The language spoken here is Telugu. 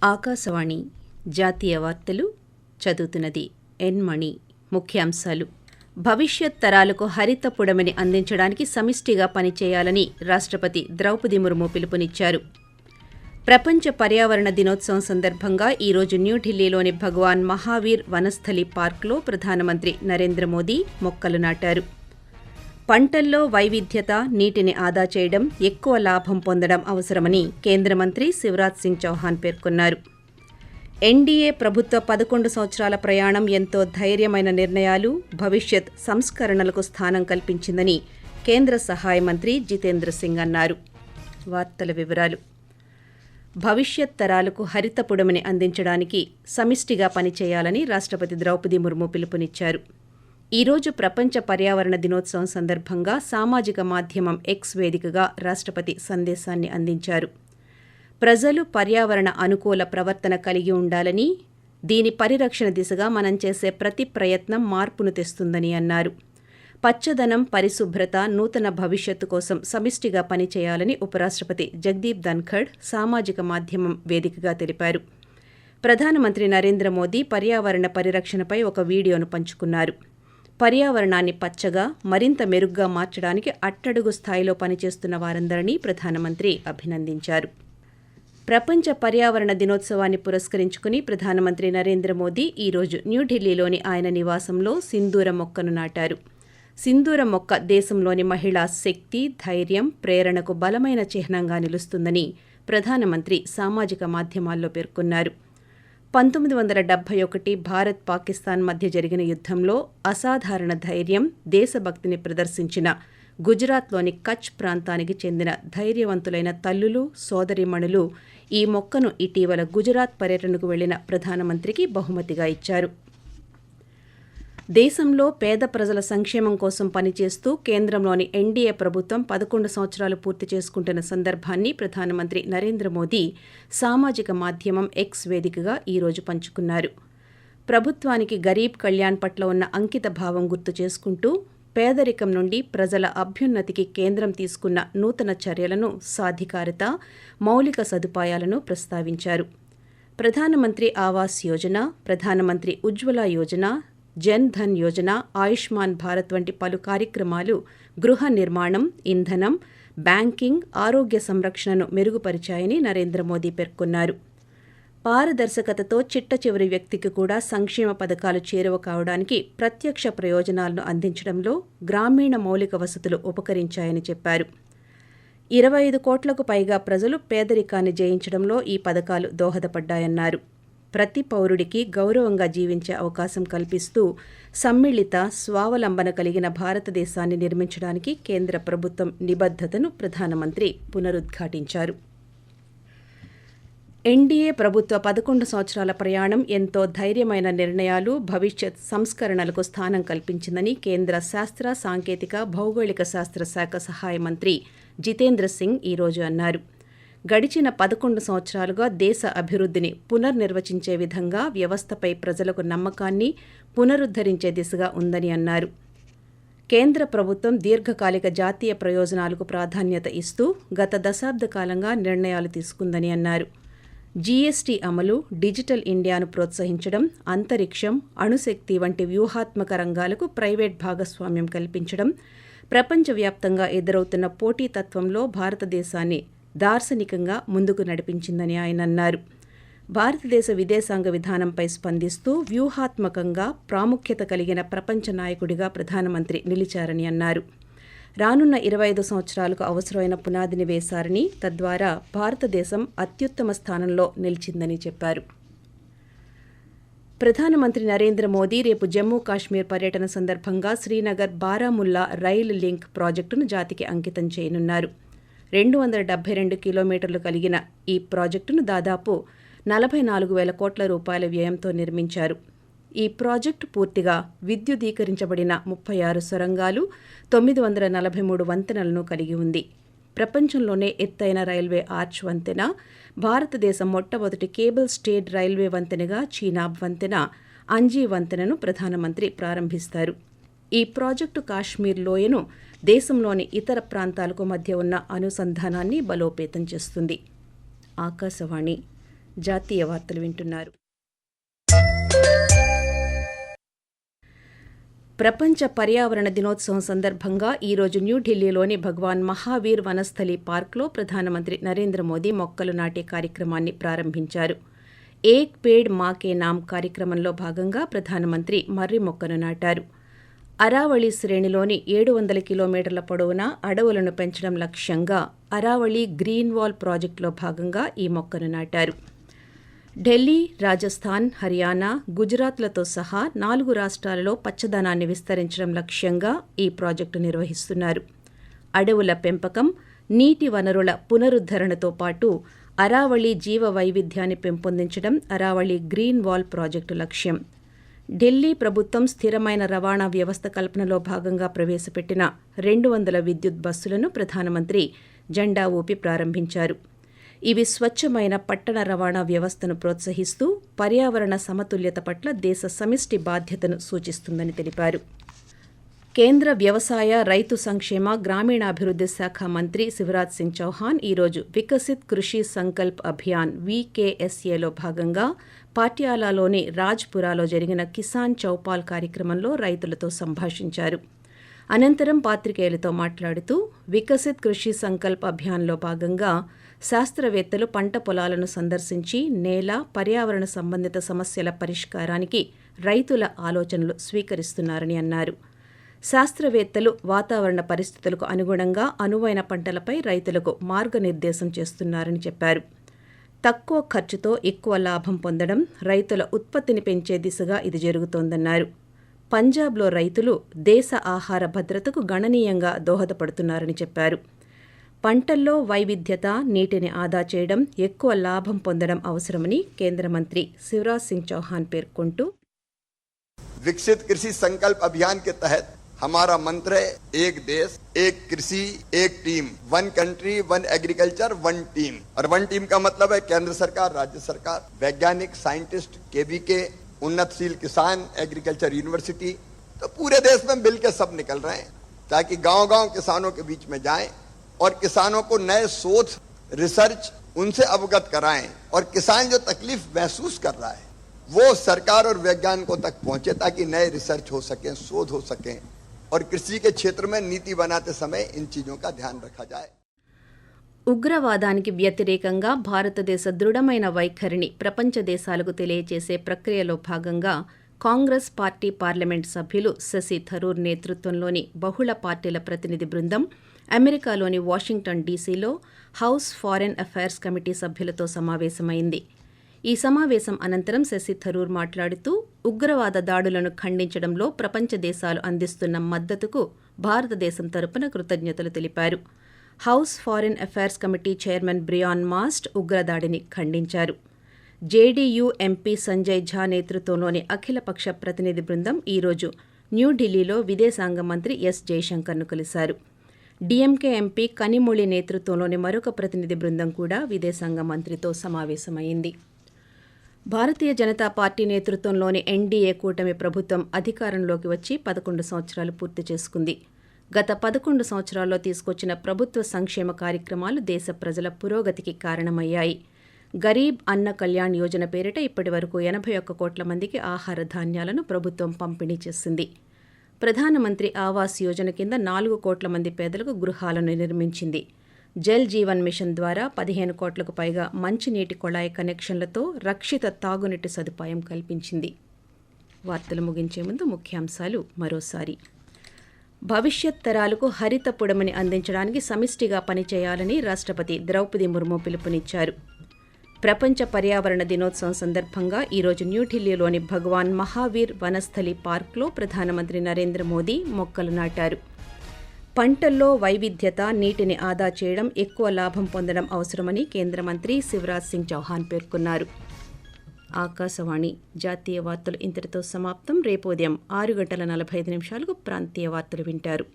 ఆకాశవాణి జాతీయ వార్తలు చదువుతున్నది ఎన్ మణి. ముఖ్యాంశాలు: భవిష్యత్ తరాలకు హరిత పుడమిని అందించడానికి సమిష్టిగా పనిచేయాలని రాష్ట్రపతి ద్రౌపది ముర్ము పిలుపునిచ్చారు. ప్రపంచ పర్యావరణ దినోత్సవం సందర్భంగా ఈరోజు న్యూఢిల్లీలోని భగవాన్ మహావీర్ వనస్థలి పార్క్లో ప్రధానమంత్రి నరేంద్ర మోదీ మొక్కలు నాటారు. పంటల్లో వైవిధ్యత, నీటిని ఆదా చేయడం, ఎక్కువ లాభం పొందడం అవసరమని కేంద్ర మంత్రి శివరాజ్ సింగ్ చౌహాన్ పేర్కొన్నారు. ఎన్డీఏ ప్రభుత్వ 11 సంవత్సరాల ప్రయాణం ఎంతో ధైర్యమైన నిర్ణయాలు, భవిష్యత్ సంస్కరణలకు స్థానం కల్పించిందని కేంద్ర సహాయ మంత్రి జితేంద్ర సింగ్ అన్నారు. వార్తల వివరాలు: భవిష్యత్ తరాలకు హరిత పుడమిని అందించడానికి సమిష్టిగా పనిచేయాలని రాష్ట్రపతి ద్రౌపది ముర్ము పిలుపునిచ్చారు. ఈరోజు ప్రపంచ పర్యావరణ దినోత్సవం సందర్భంగా సామాజిక మాధ్యమం ఎక్స్ వేదికగా రాష్ట్రపతి సందేశాన్ని అందించారు. ప్రజలు పర్యావరణ అనుకూల ప్రవర్తన కలిగి ఉండాలని, దీని పరిరక్షణ దిశగా మనం చేసే ప్రతి ప్రయత్నం మార్పును తెస్తుందని అన్నారు. పచ్చదనం, పరిశుభ్రత, నూతన భవిష్యత్తు కోసం సమిష్టిగా పనిచేయాలని ఉపరాష్ట్రపతి జగదీప్ ధన్ఖడ్ సామాజిక మాధ్యమం వేదికగా తెలిపారు. ప్రధానమంత్రి నరేంద్ర మోదీ పర్యావరణ పరిరక్షణపై ఒక వీడియోను పంచుకున్నారు. పర్యావరణాన్ని పచ్చగా, మరింత మెరుగ్గా మార్చడానికి అట్టడుగు స్థాయిలో పనిచేస్తున్న వారందరినీ ప్రధానమంత్రి అభినందించారు. ప్రపంచ పర్యావరణ దినోత్సవాన్ని పురస్కరించుకుని ప్రధానమంత్రి నరేంద్ర మోదీ ఈరోజు న్యూఢిల్లీలోని ఆయన నివాసంలో సింధూర మొక్కను నాటారు. సింధూర మొక్క దేశంలోని మహిళా శక్తి, ధైర్యం, ప్రేరణకు బలమైన చిహ్నంగా నిలుస్తుందని ప్రధానమంత్రి సామాజిక మాధ్యమాల్లో పేర్కొన్నారు. 1971 భారత్ పాకిస్తాన్ మధ్య జరిగిన యుద్ధంలో అసాధారణ ధైర్యం, దేశభక్తిని ప్రదర్శించిన గుజరాత్లోని కచ్ ప్రాంతానికి చెందిన ధైర్యవంతులైన తల్లులు, సోదరీమణులు ఈ మొక్కను ఇటీవల గుజరాత్ పర్యటనకు వెళ్లిన ప్రధానమంత్రికి బహుమతిగా ఇచ్చారు. దేశంలో పేద ప్రజల సంక్షేమం కోసం పనిచేస్తూ కేంద్రంలోని ఎన్డీఏ ప్రభుత్వం 11 సంవత్సరాలు పూర్తి చేసుకుంటున్న సందర్భాన్ని ప్రధానమంత్రి నరేంద్ర మోదీ సామాజిక మాధ్యమం ఎక్స్ వేదికగా ఈరోజు పంచుకున్నారు. ప్రభుత్వానికి గరీబ్ కళ్యాణ్ పట్ల ఉన్న అంకిత భావం గుర్తు చేసుకుంటూ పేదరికం నుండి ప్రజల అభ్యున్నతికి కేంద్రం తీసుకున్న నూతన చర్యలను, సాధికారత, మౌలిక సదుపాయాలను ప్రస్తావించారు. ప్రధానమంత్రి ఆవాస్ యోజన, ప్రధానమంత్రి ఉజ్వల యోజన, జన్ ధన్ యోజన, ఆయుష్మాన్ భారత్ వంటి పలు కార్యక్రమాలు గృహ నిర్మాణం, ఇంధనం, బ్యాంకింగ్, ఆరోగ్య సంరక్షణను మెరుగుపరిచాయని నరేంద్ర మోదీ పేర్కొన్నారు. పారదర్శకతతో చిట్ట చివరి వ్యక్తికి కూడా సంక్షేమ పథకాలు చేరువ కావడానికి ప్రత్యక్ష ప్రయోజనాలను అందించడంలో గ్రామీణ మౌలిక వసతులు ఉపకరించాయని చెప్పారు. 25 కోట్లకు పైగా ప్రజలు పేదరికాన్ని జయించడంలో ఈ పథకాలు దోహదపడ్డాయన్నారు. ప్రతి పౌరుడికి గౌరవంగా జీవించే అవకాశం కల్పిస్తూ సమ్మిళిత, స్వావలంబన కలిగిన భారతదేశాన్ని నిర్మించడానికి కేంద్ర ప్రభుత్వం నిబద్ధతను ప్రధానమంత్రి పునరుద్ఘాటించారు. ఎన్డీఏ ప్రభుత్వ 11 సంవత్సరాల ప్రయాణం ఎంతో ధైర్యమైన నిర్ణయాలు, భవిష్యత్ సంస్కరణలకు స్థానం కల్పించిందని కేంద్ర శాస్త్ర, సాంకేతిక, భౌగోళిక శాస్త్ర శాఖ సహాయ మంత్రి జితేంద్ర సింగ్ ఈరోజు అన్నారు. గడిచిన 11 సంవత్సరాలుగా దేశ అభివృద్ధిని పునర్నిర్వచించే విధంగా వ్యవస్థపై ప్రజలకు నమ్మకాన్ని పునరుద్ధరించే దిశగా ఉందని అన్నారు. కేంద్ర ప్రభుత్వం దీర్ఘకాలిక జాతీయ ప్రయోజనాలకు ప్రాధాన్యత ఇస్తూ గత దశాబ్ద కాలంగా నిర్ణయాలు తీసుకుందని అన్నారు. జీఎస్టీ అమలు, డిజిటల్ ఇండియాను ప్రోత్సహించడం, అంతరిక్షం, అణుశక్తి వంటి వ్యూహాత్మక రంగాలకు ప్రైవేట్ భాగస్వామ్యం కల్పించడం, ప్రపంచవ్యాప్తంగా ఎదురవుతున్న పోటీతత్వంలో భారతదేశాన్ని దార్శనికంగా ముందుకు నడిపించిందని ఆయన అన్నారు. భారతదేశ విదేశాంగ విధానంపై స్పందిస్తూ వ్యూహాత్మకంగా ప్రాముఖ్యత కలిగిన ప్రపంచ నాయకుడిగా ప్రధానమంత్రి నిలిచారని అన్నారు. రానున్న 25 సంవత్సరాలకు అవసరమైన పునాదిని వేశారని, తద్వారా భారతదేశం అత్యుత్తమ స్థానంలో నిలిచిందని చెప్పారు. ప్రధానమంత్రి నరేంద్ర మోదీ రేపు జమ్మూ కాశ్మీర్ పర్యటన సందర్భంగా శ్రీనగర్ బారాముల్లా రైలు లింక్ ప్రాజెక్టును జాతికి అంకితం చేయనున్నారు. 272 కిలోమీటర్లు కలిగిన ఈ ప్రాజెక్టును దాదాపు 44,000 కోట్ల రూపాయల వ్యయంతో నిర్మించారు. ఈ ప్రాజెక్టు పూర్తిగా విద్యుదీకరించబడిన 36 సొరంగాలు, 943 వంతెనలను కలిగి ఉంది. ప్రపంచంలోనే ఎత్తైన రైల్వే ఆర్చ్ వంతెన, భారతదేశం మొట్టమొదటి కేబుల్ స్టేడ్ రైల్వే వంతెనగా చీనాబ్ వంతెన, అంజీ వంతెనను ప్రధానమంత్రి ప్రారంభిస్తారు. ఈ ప్రాజెక్టు కాశ్మీర్ లోయను దేశంలోని ఇతర ప్రాంతాలకు మధ్య ఉన్న అనుసంధానాన్ని బలోపేతం చేస్తుంది. ఆకాశవాణి జాతీయ వార్తలు వింటున్నారు. ప్రపంచ పర్యావరణ దినోత్సవం సందర్భంగా ఈరోజు న్యూఢిల్లీలోని భగవాన్ మహావీర్ వనస్థలి పార్క్లో ప్రధానమంత్రి నరేంద్ర మోదీ మొక్కలు నాటే కార్యక్రమాన్ని ప్రారంభించారు. ఏక్ పేడ్ మా కే నామ్ కార్యక్రమంలో భాగంగా ప్రధానమంత్రి మర్రి మొక్కను నాటారు. అరావళి శ్రేణిలోని 700 కిలోమీటర్ల పొడవున అడవులను పెంచడం లక్ష్యంగా అరావళి గ్రీన్ వాల్ ప్రాజెక్టులో భాగంగా ఈ మొక్కను నాటారు. ఢిల్లీ, రాజస్థాన్, హర్యానా, గుజరాత్లతో సహా 4 రాష్ట్రాలలో పచ్చదనాన్ని విస్తరించడం లక్ష్యంగా ఈ ప్రాజెక్టు నిర్వహిస్తున్నారు. అడవుల పెంపకం, నీటి వనరుల పునరుద్ధరణతో పాటు అరావళి జీవ వైవిధ్యాన్ని పెంపొందించడం అరావళి గ్రీన్ వాల్ ప్రాజెక్టు లక్ష్యం. ఢిల్లీ ప్రభుత్వం స్థిరమైన రవాణా వ్యవస్థ కల్పనలో భాగంగా ప్రవేశపెట్టిన 200 విద్యుత్ బస్సులను ప్రధానమంత్రి జెండా ఊపి ప్రారంభించారు. ఇవి స్వచ్ఛమైన పట్టణ రవాణా వ్యవస్థను ప్రోత్సహిస్తూ పర్యావరణ సమతుల్యత పట్ల దేశ సమిష్టి బాధ్యతను సూచిస్తుందని తెలిపారు. కేంద్ర వ్యవసాయ, రైతు సంక్షేమ, గ్రామీణాభివృద్ధి శాఖ మంత్రి శివరాజ్ సింగ్ చౌహాన్ ఈరోజు వికసిత్ కృషి సంకల్ప్ అభియాన్ (VKSAలో భాగంగా పాట్యాలాలోని రాజ్పురాలో జరిగిన కిసాన్ చౌపాల్ కార్యక్రమంలో రైతులతో సంభాషించారు. అనంతరం పాత్రికేయులతో మాట్లాడుతూ వికసిత్ కృషి సంకల్ప్ అభియాన్లో భాగంగా శాస్త్రవేత్తలు పంట పొలాలను సందర్శించి నేల, పర్యావరణ సంబంధిత సమస్యల పరిష్కారానికి రైతుల ఆలోచనలు స్వీకరిస్తున్నారని అన్నారు. శాస్త్రవేత్తలు వాతావరణ పరిస్థితులకు అనుగుణంగా అనువైన పంటలపై రైతులకు మార్గనిర్దేశం చేస్తున్నారని చెప్పారు. తక్కువ ఖర్చుతో ఎక్కువ లాభం పొందడం, రైతుల ఉత్పత్తిని పెంచే దిశగా ఇది జరుగుతోందన్నారు. పంజాబ్లో రైతులు దేశ ఆహార భద్రతకు గణనీయంగా దోహదపడుతున్నారని చెప్పారు. పంటల్లో వైవిధ్యత, నీటిని ఆదా చేయడం, ఎక్కువ లాభం పొందడం అవసరమని కేంద్ర మంత్రి శివరాజ్ సింగ్ చౌహాన్ పేర్కొంటూ, विकसित कृषि संकल्प अभियान के तहत हमारा मंत्र है एक देश, एक कृषि, एक team, one country, one agriculture, one team. और वन टीम का मतलब है केंद्र सरकार, राज्य सरकार, वैज्ञानिक, साइंटिस्ट, केवीके, उन्नतशील किसान, एग्रीकल्चर यूनिवर्सिटी। तो पूरे देश में मिल के सब निकल रहे हैं ताकि गांव-गांव किसानों के बीच में जाएं और किसानों को नए शोध, रिसर्च उनसे अवगत कराएं और किसान जो तकलीफ महसूस कर रहा है वो सरकार और वैज्ञानिकों तक पहुंचे ताकि नए रिसर्च हो सके, शोध हो सके और कृषि के क्षेत्र में नीति बनाते समय इन चीजों का ध्यान रखा जाए। ఉగ్రవాదానికి వ్యతిరేకంగా భారతదేశ దృఢమైన వైఖరిని ప్రపంచ దేశాలకు తెలియజేసే ప్రక్రియలో భాగంగా కాంగ్రెస్ పార్టీ పార్లమెంట్ సభ్యులు శశి థరూర్ నేతృత్వంలోని బహుళ పార్టీల ప్రతినిధి బృందం అమెరికాలోని వాషింగ్టన్ డీసీలో హౌస్ ఫారెన్ అఫైర్స్ కమిటీ సభ్యులతో సమావేశమైంది. ఈ సమావేశం అనంతరం శశి థరూర్ మాట్లాడుతూ ఉగ్రవాద దాడులను ఖండించడంలో ప్రపంచ దేశాలు అందిస్తున్న మద్దతుకు భారతదేశం తరపున కృతజ్ఞతలు తెలిపారు. House Foreign Affairs Committee chairman Brian Mast ఉగ్రదాడిని ఖండించారు. జేడీయూ ఎంపీ సంజయ్ ఝా నేతృత్వంలోని అఖిలపక్ష ప్రతినిధి బృందం ఈరోజు న్యూఢిల్లీలో విదేశాంగ మంత్రి ఎస్ జయశంకర్ను కలిశారు. డీఎంకే ఎంపీ కనిమొళి నేతృత్వంలోని మరొక ప్రతినిధి బృందం కూడా విదేశాంగ మంత్రితో సమావేశమైంది. భారతీయ జనతా పార్టీ నేతృత్వంలోని ఎన్డీఏ కూటమి ప్రభుత్వం అధికారంలోకి వచ్చి 11 సంవత్సరాలు పూర్తి చేసుకుంది. గత 11 సంవత్సరాల్లో తీసుకొచ్చిన ప్రభుత్వ సంక్షేమ కార్యక్రమాలు దేశ ప్రజల పురోగతికి కారణమయ్యాయి. గరీబ్ అన్న కళ్యాణ్ యోజన పేరిట ఇప్పటి వరకు 81 కోట్ల మందికి ఆహార ధాన్యాలను ప్రభుత్వం పంపిణీ చేసింది. ప్రధానమంత్రి ఆవాస్ యోజన కింద 4 కోట్ల మంది పేదలకు గృహాలను నిర్మించింది. జల్ జీవన్ మిషన్ ద్వారా 15 కోట్లకు పైగా మంచినీటి కొళాయి కనెక్షన్లతో రక్షిత తాగునీటి సదుపాయం కల్పించింది. వార్తలు ముగించే ముందు ముఖ్యాంశాలు మరోసారి. భవిష్యత్ తరాలకు హరిత పుడమని అందించడానికి సమిష్టిగా పనిచేయాలని రాష్ట్రపతి ద్రౌపది ముర్ము పిలుపునిచ్చారు. ప్రపంచ పర్యావరణ దినోత్సవం సందర్భంగా ఈరోజు న్యూఢిల్లీలోని భగవాన్ మహావీర్ వనస్థలి పార్క్లో ప్రధానమంత్రి నరేంద్ర మోదీ మొక్కలు నాటారు. పంటల్లో వైవిధ్యత, నీటిని ఆదా చేయడం, ఎక్కువ లాభం పొందడం అవసరమని కేంద్ర మంత్రి శివరాజ్ సింగ్ చౌహాన్ పేర్కొన్నారు. ఆకాశవాణి జాతీయ వార్తలు ఇంతటితో సమాప్తం. రేపు ఉదయం 6:45 ప్రాంతీయ వార్తలు వింటారు.